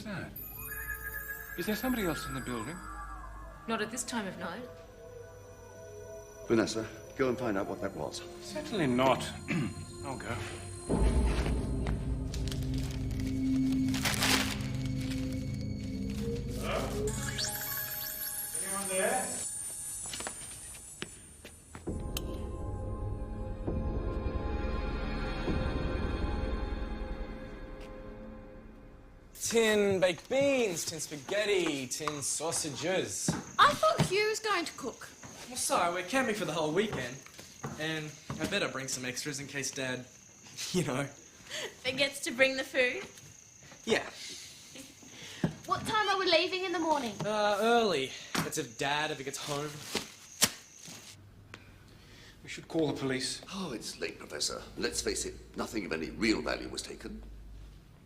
was that? Is there somebody else in the building? Not at this time of night. Vanessa, go and find out what that was. Certainly not. I'll go. Hello? Anyone there? Tin baked beans, tin spaghetti, tin sausages. I thought Hugh was going to cook. Well, sorry, we're camping for the whole weekend. And I better bring some extras in case Dad, you know. Forgets to bring the food. Yeah. What time are we leaving in the morning? Early. That's if Dad ever gets home. We should call the police. Oh, it's late, Professor. Let's face it, nothing of any real value was taken.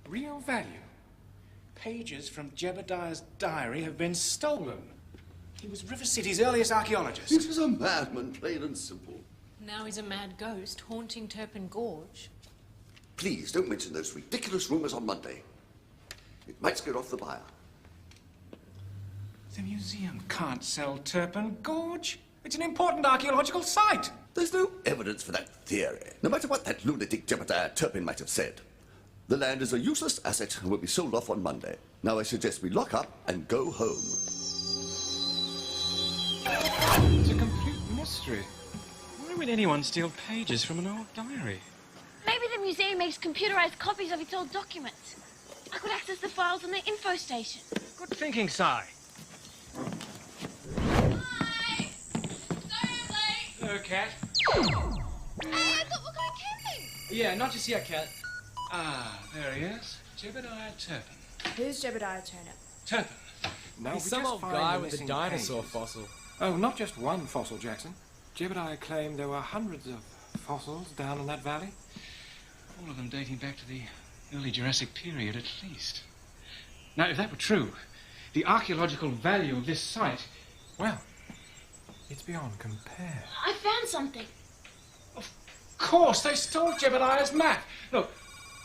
Real value? Pages from Jebediah's diary have been stolen. He was River City's earliest archaeologist. He was a madman, plain and simple. Now he's a mad ghost haunting Turpin Gorge. Please don't mention those ridiculous rumors on Monday. It might scare off the buyer. The museum can't sell Turpin Gorge. It's an important archaeological site. There's no evidence for that theory, no matter what that lunatic Jebediah Turpin might have said. The land is a useless asset and will be sold off on Monday. Now I suggest we lock up and go home. It's a complete mystery. Why would anyone steal pages from an old diary? Maybe the museum makes computerized copies of its old documents. I could access the files on the info station. Good thinking, Sai. Hi! Sorry I'm late. Hello, Cat. Hey, I thought we were going camping. Yeah, not just yet, Cat. Ah, there he is. Jebediah Turpin. Who's Jebediah Turner? Turpin. No, He's we some just old find guy the with a missing dinosaur pages. fossil. Oh, not just one fossil, Jackson. Jebediah claimed there were hundreds of fossils down in that valley. All of them dating back to the early Jurassic period, at least. Now, if that were true, the archaeological value of this site, well, it's beyond compare. I found something. Of course, they stole Jebediah's map. Look,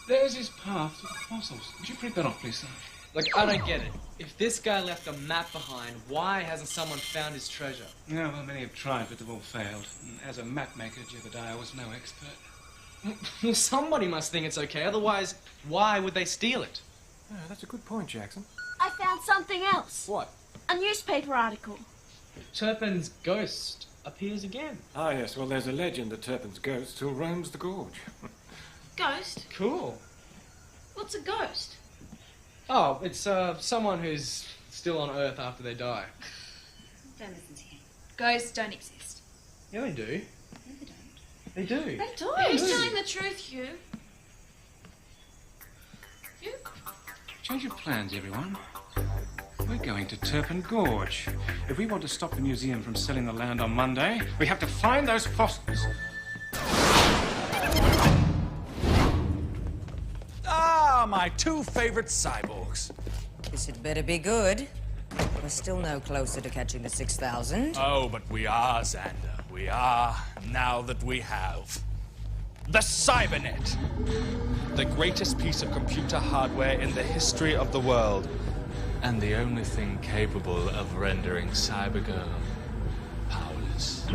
there's his path to the fossils. Would you print that off, please, sir? Look, I don't get it. If this guy left a map behind, why hasn't someone found his treasure? No, well, many have tried, but they've all failed. And as a map maker, Jebediah was no expert. Well, somebody must think it's okay. Otherwise, why would they steal it? Oh, that's a good point, Jackson. I found something else. What? A newspaper article. Turpin's ghost appears again. Ah, yes, well, there's a legend that Turpin's ghost still roams the gorge. Ghost? Cool. What's a ghost? Oh, it's someone who's still on Earth after they die. Don't listen to him. Ghosts don't exist. Yeah, they do. No, they don't. They do. They do. Who's telling the truth, Hugh? Hugh? Change of plans, everyone. We're going to Turpin Gorge. If we want to stop the museum from selling the land on Monday, we have to find those fossils. Ah, my two favorite cyborgs. This had better be good. We're still no closer to catching the 6,000. Oh, but we are, Xander. We are, now that we have the Cybernet. The greatest piece of computer hardware in the history of the world. And the only thing capable of rendering Cybergirl powerless.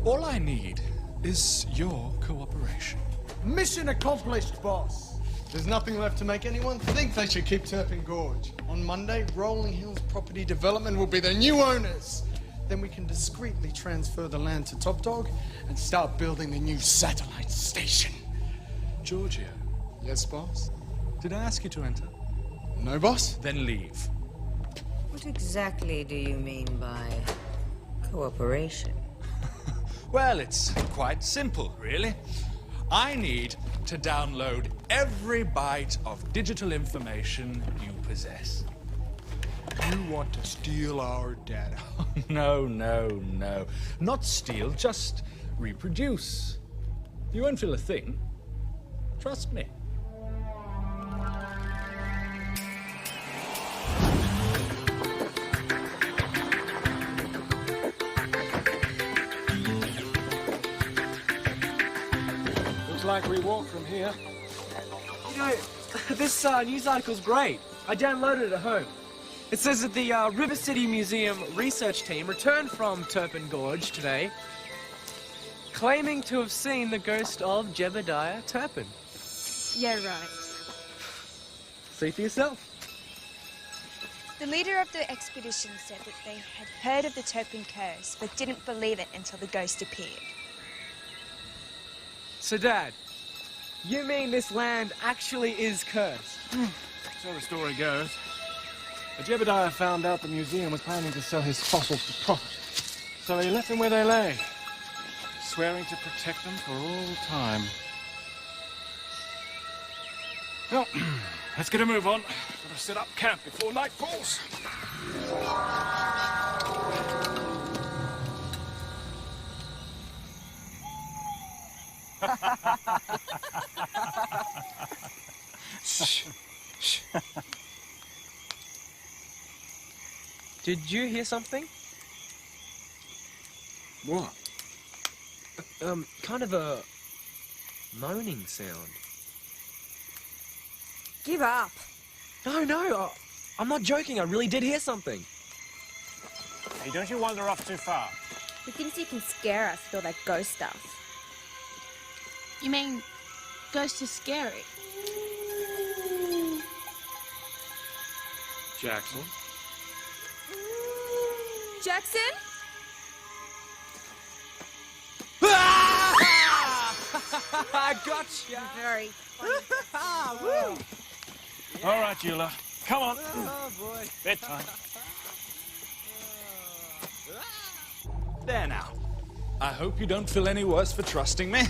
All I need is your cooperation. Mission accomplished, boss. There's nothing left to make anyone think they should keep Turpin Gorge. On Monday, Rolling Hills Property Development will be the new owners. Then we can discreetly transfer the land to Top Dog and start building the new satellite station. Giorgio, Yes, boss? did I ask you to enter? No, boss? Then leave. What exactly do you mean by cooperation? Well, it's quite simple, really. I need to download every byte of digital information you possess. You want to steal our data. No, no, no. Not steal, just reproduce. You won't feel a thing. Trust me. Looks like we walk from here. So, this news article's great. I downloaded it at home. It says that the River City Museum research team returned from Turpin Gorge today, claiming to have seen the ghost of Jebediah Turpin. Yeah, right. See for yourself. The leader of the expedition said that they had heard of the Turpin curse, but didn't believe it until the ghost appeared. So, Dad, you mean this land actually is cursed? So the story goes. But Jebediah found out the museum was planning to sell his fossils for profit. So he left them where they lay, swearing to protect them for all time. Well, let's get a move on. Gotta set up camp before night falls. Shh. Shh. Did you hear something? What? Kind of a moaning sound. Give up. No, I'm not joking. I really did hear something. Hey, don't you wander off too far. He thinks he can scare us with all that ghost stuff. You mean ghosts are scary? Jackson? Jackson? I gotcha. Very Woo. All right, Eula. Come on. Oh, boy. Bedtime. There now. I hope you don't feel any worse for trusting me.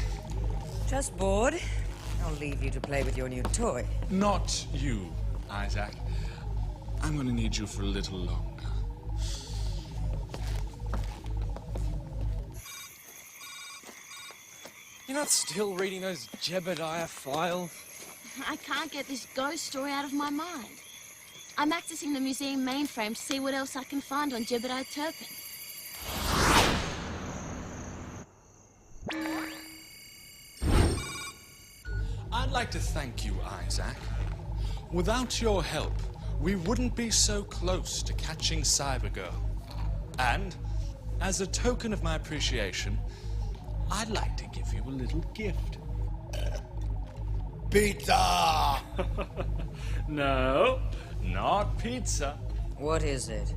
Just bored? I'll leave you to play with your new toy. Not you, Isaac. I'm going to need you for a little longer. You're not still reading those Jebediah files? I can't get this ghost story out of my mind. I'm accessing the museum mainframe to see what else I can find on Jebediah Turpin. I'd like to thank you, Isaac. Without your help, we wouldn't be so close to catching Cybergirl. And, as a token of my appreciation, I'd like to give you a little gift. Pizza! No, not pizza. What is it?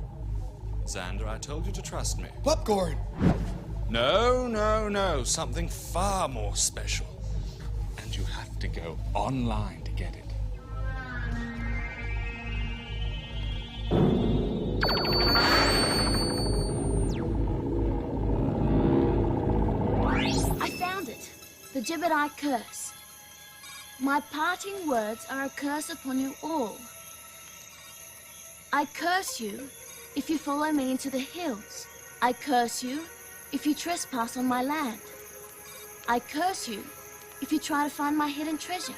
Xander, I told you to trust me. Popcorn! No. Something far more special. And you have to go online to get it. I found it. The Jebediah curse. My parting words are a curse upon you all. I curse you if you follow me into the hills. I curse you if you trespass on my land. I curse you if you try to find my hidden treasure.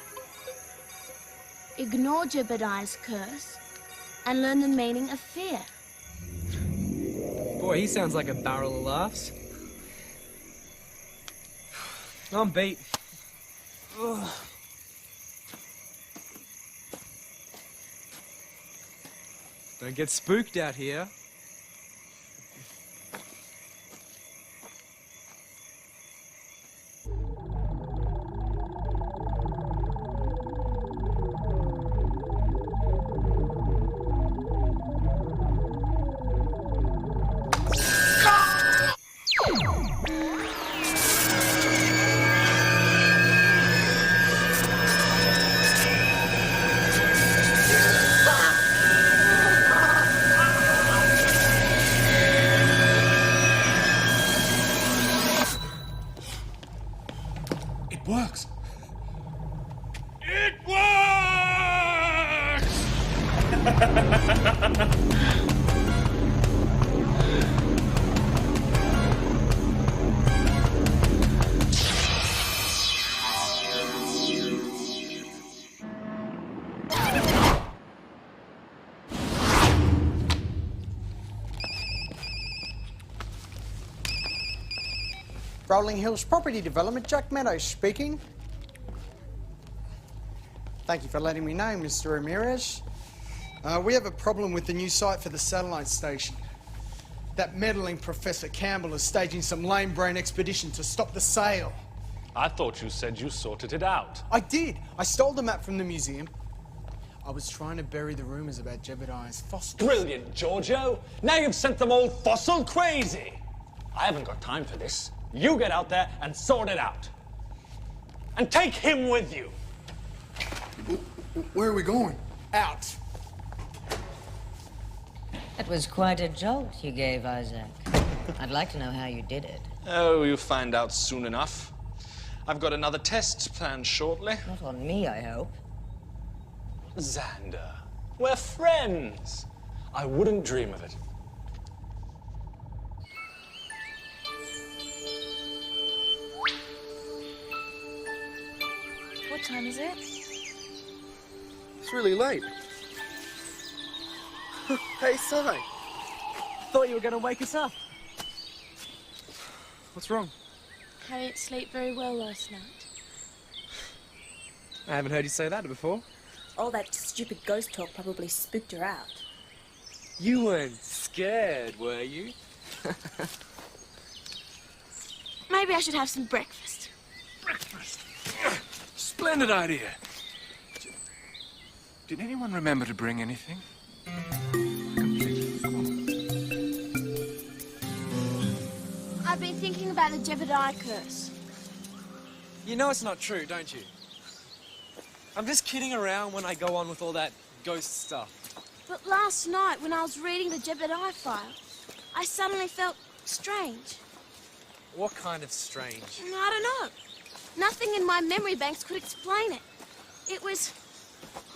Ignore Jebediah's curse and learn the meaning of fear. Boy, he sounds like a barrel of laughs. I'm beat. Ugh. Don't get spooked out here. Works. It works! Rolling Hills Property Development, Jack Meadows speaking. Thank you for letting me know, Mr. Ramirez. We have a problem with the new site for the satellite station. That meddling Professor Campbell is staging some lame-brain expedition to stop the sale. I thought you said you sorted it out. I did. I stole the map from the museum. I was trying to bury the rumours about Jebediah's fossils. Brilliant, Giorgio. Now you've sent them all fossil crazy. I haven't got time for this. You get out there and sort it out. And take him with you. Where are we going? Out. That was quite a jolt you gave, Isaac. I'd like to know how you did it. Oh, you'll find out soon enough. I've got another test planned shortly. Not on me, I hope. Xander, we're friends. I wouldn't dream of it. What time is it? It's really late. Hey, Si. Thought you were going to wake us up. What's wrong? I didn't sleep very well last night. I haven't heard you say that before. All that stupid ghost talk probably spooked her out. You weren't scared, were you? Maybe I should have some breakfast. Breakfast? Splendid idea. Did anyone remember to bring anything? I've been thinking about the Jebediah curse. You know it's not true, don't you? I'm just kidding around when I go on with all that ghost stuff. But last night, when I was reading the Jebediah file, I suddenly felt strange. What kind of strange? I don't know. Nothing in my memory banks could explain it. It was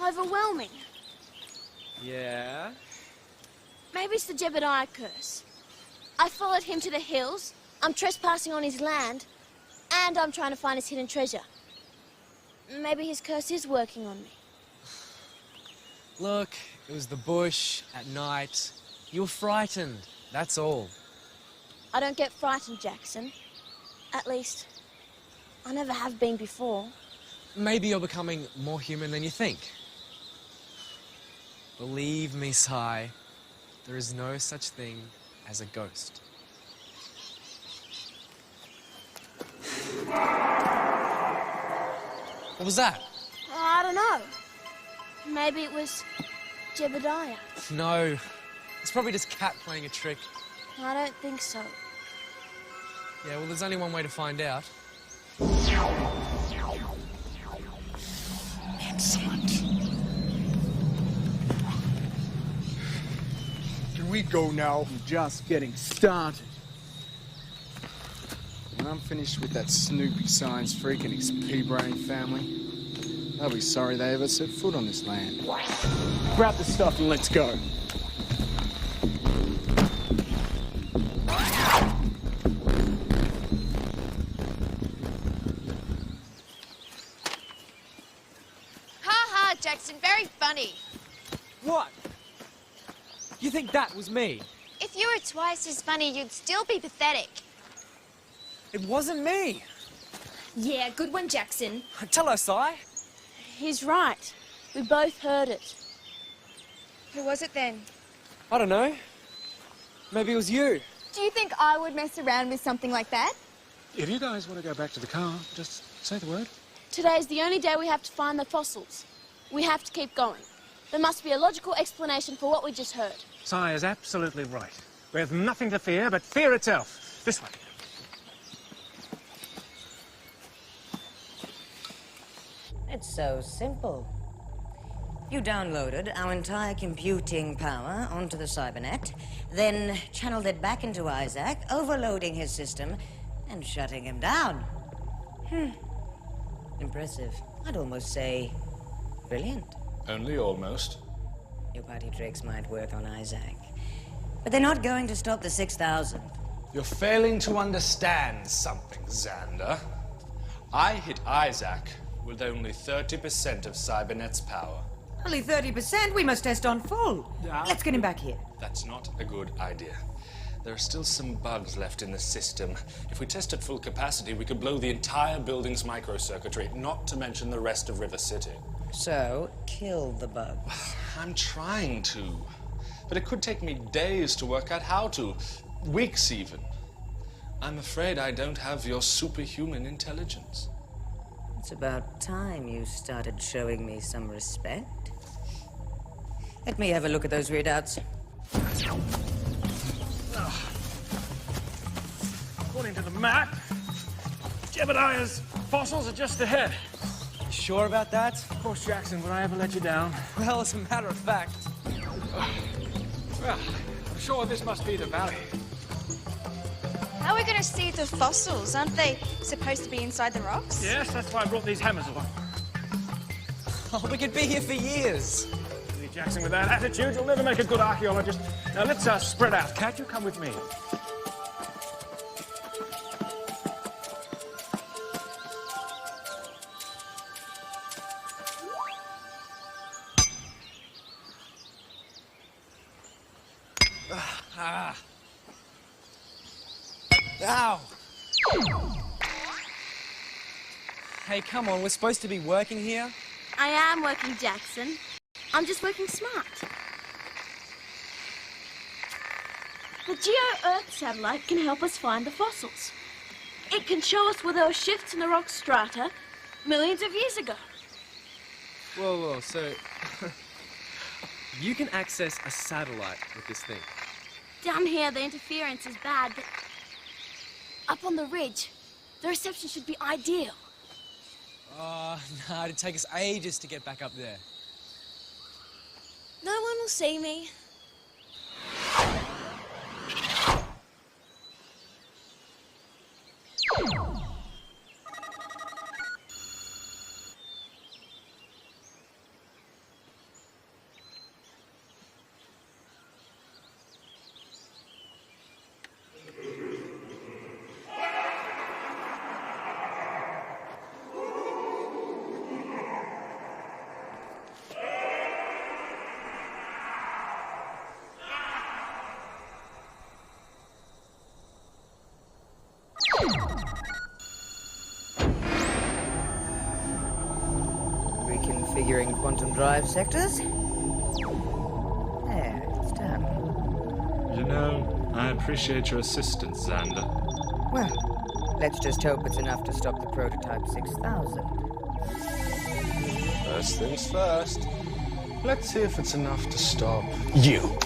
overwhelming. Yeah? Maybe it's the Jebediah curse. I followed him to the hills, I'm trespassing on his land, and I'm trying to find his hidden treasure. Maybe his curse is working on me. Look, it was the bush, at night. You were frightened, that's all. I don't get frightened, Jackson. At least, I never have been before. Maybe you're becoming more human than you think. Believe me, Si, there is no such thing as a ghost. What was that? I don't know. Maybe it was Jebediah. No, it's probably just Cat playing a trick. I don't think so. Yeah, well, there's only one way to find out. Excellent. Can we go now? We're just getting started. When I'm finished with that Snoopy science freak and his pea-brain family, they'll be sorry they ever set foot on this land. Grab the stuff and let's go. Ha ha, Jackson, very funny. What? You think that was me? If you were twice as funny, you'd still be pathetic. It wasn't me. Yeah, good one, Jackson. Tell her, Si. He's right. We both heard it. Who was it then? I don't know. Maybe it was you. Do you think I would mess around with something like that? If you guys want to go back to the car, just say the word. Today's the only day we have to find the fossils. We have to keep going. There must be a logical explanation for what we just heard. Si is absolutely right. We have nothing to fear but fear itself. This way. It's so simple. You downloaded our entire computing power onto the cybernet, then channeled it back into Isaac, overloading his system and shutting him down. Impressive. I'd almost say brilliant. Only almost. Your party tricks might work on Isaac, but they're not going to stop the 6,000. You're failing to understand something, Xander. I hit Isaac with only 30% of Cybernet's power. Only 30%? We must test on full. Let's get him back here. That's not a good idea. There are still some bugs left in the system. If we test at full capacity, we could blow the entire building's microcircuitry, not to mention the rest of River City. So, kill the bug. I'm trying to. But it could take me days to work out how to. Weeks even. I'm afraid I don't have your superhuman intelligence. It's about time you started showing me some respect. Let me have a look at those readouts. According to the map, Jebediah's fossils are just ahead. Sure about that? Of course, Jackson, would I ever let you down? Well, as a matter of fact. Well, I'm sure this must be the valley. How are we going to see the fossils? Aren't they supposed to be inside the rocks? Yes, that's why I brought these hammers along. Oh, we could be here for years. Lee Jackson, with that attitude, you'll never make a good archaeologist. Now, let's spread out. Cat, you come with me. Ow! Hey, come on, we're supposed to be working here. I am working, Jackson. I'm just working smart. The Geo-Earth satellite can help us find the fossils. It can show us where there were shifts in the rock strata millions of years ago. Whoa, so... you can access a satellite with this thing? Down here, the interference is bad, but up on the ridge, the reception should be ideal. No, it'd take us ages to get back up there. No one will see me. Reconfiguring quantum drive sectors. There, it's done. You know, I appreciate your assistance, Xander. Well, let's just hope it's enough to stop the prototype 6000. First things first. Let's see if it's enough to stop you.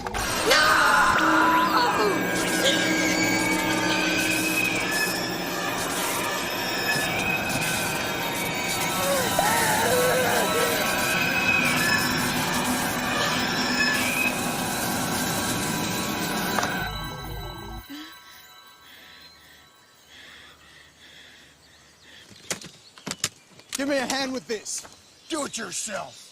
Give me a hand with this. Do it yourself.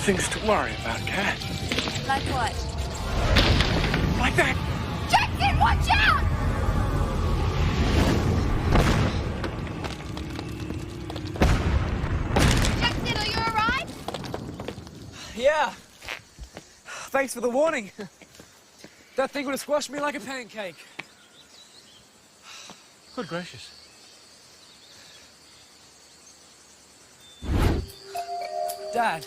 Things to worry about, Cat. Like what? Like that! Jackson, watch out! Jackson, are you alright? Yeah. Thanks for the warning. That thing would have squashed me like a pancake. Good gracious. Dad,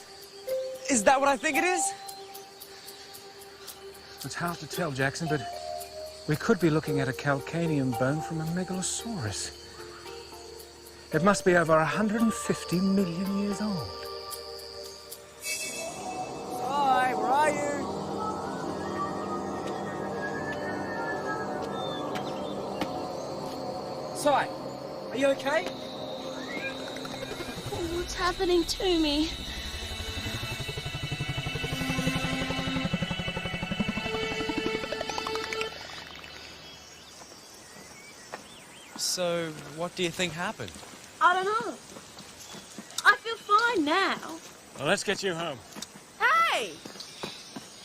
is that what I think it is? It's hard to tell, Jackson, but we could be looking at a calcaneum bone from a megalosaurus. It must be over 150 million years old. Hi, where are you? Sai, are you okay? What's happening to me? So, what do you think happened? I don't know. I feel fine now. Well, let's get you home. Hey!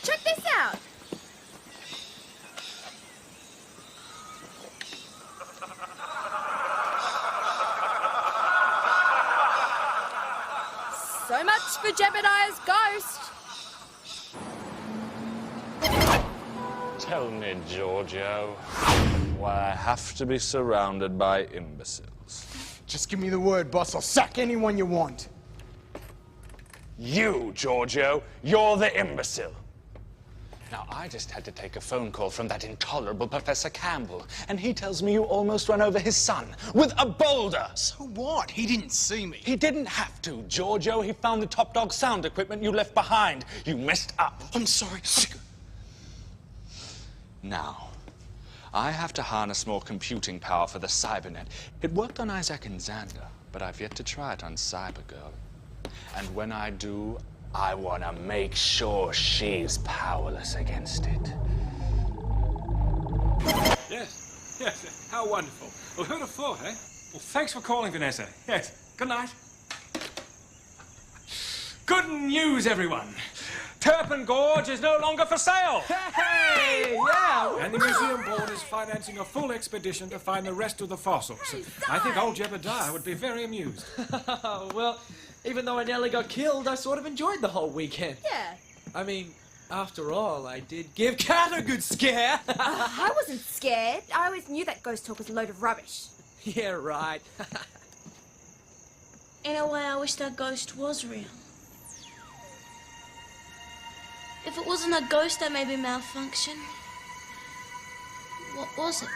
Check this out. So much for Jebediah's ghost. Tell me, Giorgio, why I have to be surrounded by imbeciles. Just give me the word, boss. I'll sack anyone you want. You, Giorgio, you're the imbecile. Now, I just had to take a phone call from that intolerable Professor Campbell, and he tells me you almost ran over his son with a boulder. So what? He didn't see me. He didn't have to, Giorgio. He found the Top Dog sound equipment you left behind. You messed up. I'm sorry. Now, I have to harness more computing power for the Cybernet. It worked on Isaac and Xander, but I've yet to try it on Cybergirl. And when I do, I want to make sure she's powerless against it. Yes, yes, how wonderful. Well, who'd have thought, eh? Well, thanks for calling, Vanessa. Yes, good night. Good news, everyone. Turpin Gorge is no longer for sale. Hey! Yeah! And the museum board is financing a full expedition to find the rest of the fossils. I think old Jebediah would be very amused. Well, even though I nearly got killed, I sort of enjoyed the whole weekend. Yeah. I mean, after all, I did give Kat a good scare. I wasn't scared. I always knew that ghost talk was a load of rubbish. Yeah, right. In a way, I wish that ghost was real. If it wasn't a ghost that maybe malfunction, what was it?